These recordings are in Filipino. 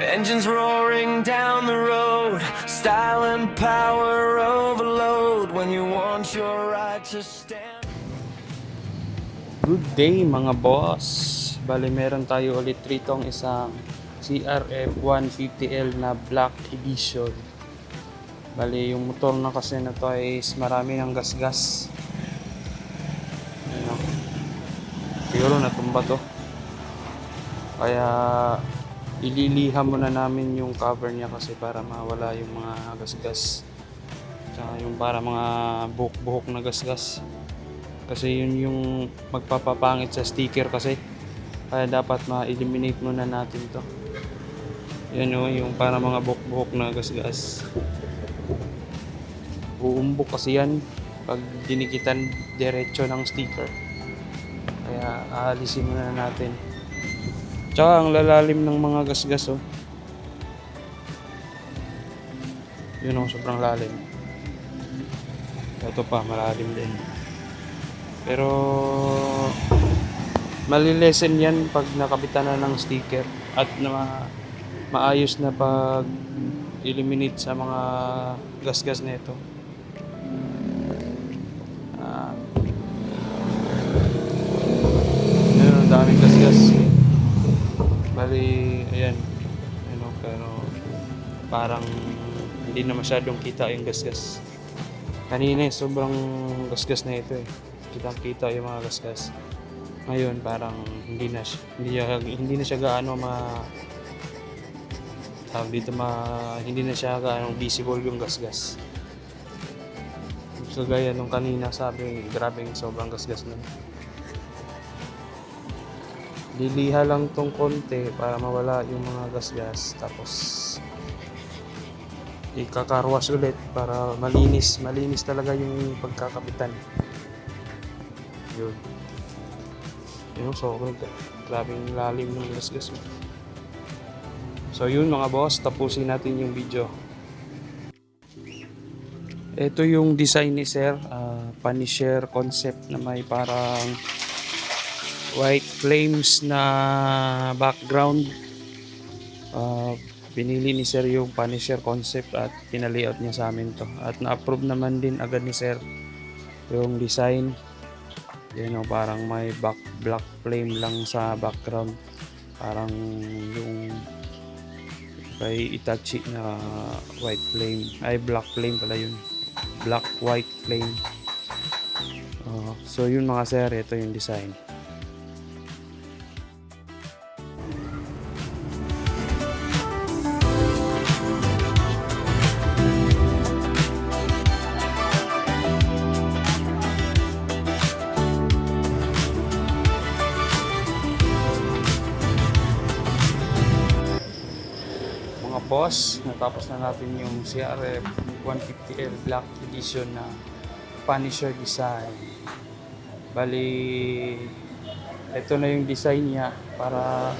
Engines roaring down the road, style and power overload when you want your right to stand. Good day mga boss. Bali meron tayo ulit rito ang isang CRF 150L na Black Edition. Bali yung motor na kasi na to is marami ng gasgas. Ano? Siguro natumba to. Kaya ililiham muna namin yung cover niya kasi para mawala yung mga gasgas. Tsaka yung para mga buhok-buhok na gasgas. Kasi yun yung magpapapangit sa sticker kasi. Kaya dapat ma-eliminate muna natin to. Yan o, yung para mga buhok-buhok na gasgas. Uumbok kasi yan pag dinikitan diretso ng sticker. Kaya aalisin muna natin. Tsaka ang lalalim ng mga gasgas oh. Yun oh, sobrang lalim. Ito pa, malalim din. Pero malilesen yan pag nakabitan na ng sticker at na maayos na pag eliminate sa mga gasgas na ito. Yun, ang daming gasgas. Bali, ayan. Ano, pero parang hindi na masyadong kita yung gasgas. Kanina sobrang gasgas na ito eh. Kitang-kita yung mga gasgas. Ngayon parang hindi na siya gaano hindi na siya gaano visible yung gasgas. So gaya nung kanina sabi, grabe yung sobrang gasgas na. Liliha lang tong konti para mawala yung mga gasgas, tapos ikakarwas ulit para malinis talaga yung pagkakapitan. Yun. Yun, so grabing lalim ng gasgas. So yun mga boss, tapusin natin yung video. Ito yung design ni Sir, Punisher concept na may parang white flames na background. Pinili ni Sir yung Punisher concept at pinalayout niya sa amin to. At na-approve naman din agad ni Sir yung design. Yan o, parang may black flame lang sa background. Parang yung kay Itachi na white flame. Ay, black flame pala yun. Black white flame. So yun mga sir, ito yung design. Boss, natapos na natin yung CRF 150L Black Edition na Punisher design. Bali, ito na yung design niya para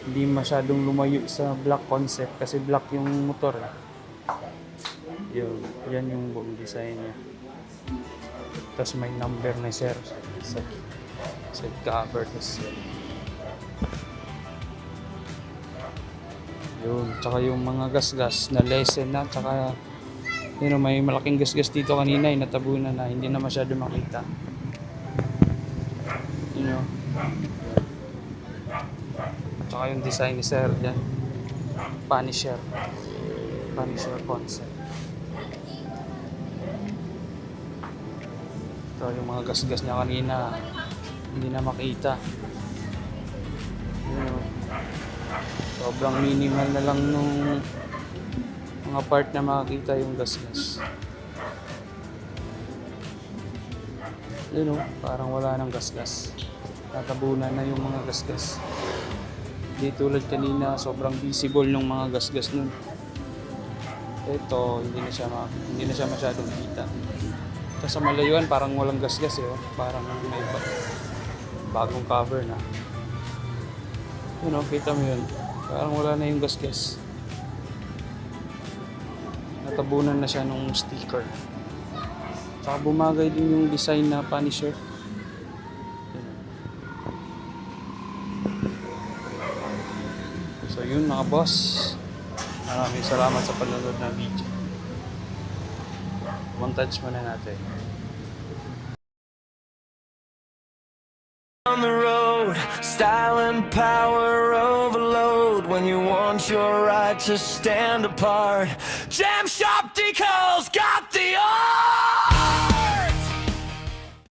hindi masyadong lumayo sa black concept kasi black yung motor. Yan yung buong design niya. Tapos may number na sir sa cover. Yun, tsaka yung mga gasgas na lessen na, tsaka yun, may malaking gasgas dito kanina ay natabunan na, hindi na masyado makita. Yun, tsaka yung design ni Sir dyan, Punisher concept. Ito yung mga gasgas niya kanina, hindi na makita. Yun, sobrang minimal na lang nung mga part na makikita yung gasgas. Yun o, parang wala nang gasgas. Tatabunan na yung mga gasgas. Hindi tulad kanina, sobrang visible ng mga gasgas nun. Ito, hindi na siya masyadong kita. Tapos sa malayuan, parang walang gasgas eh. Parang may bagong cover na. Yun o, kita mo yun. Parang wala na yung gasgas. Natabunan na siya nung sticker. Saka bumagay din yung design na Punisher. So yun mga boss. Maraming salamat sa panonood ng video. Montage muna natin. On the road, style and power overload. When you want your right to stand apart, Jam Shop Decals got the all.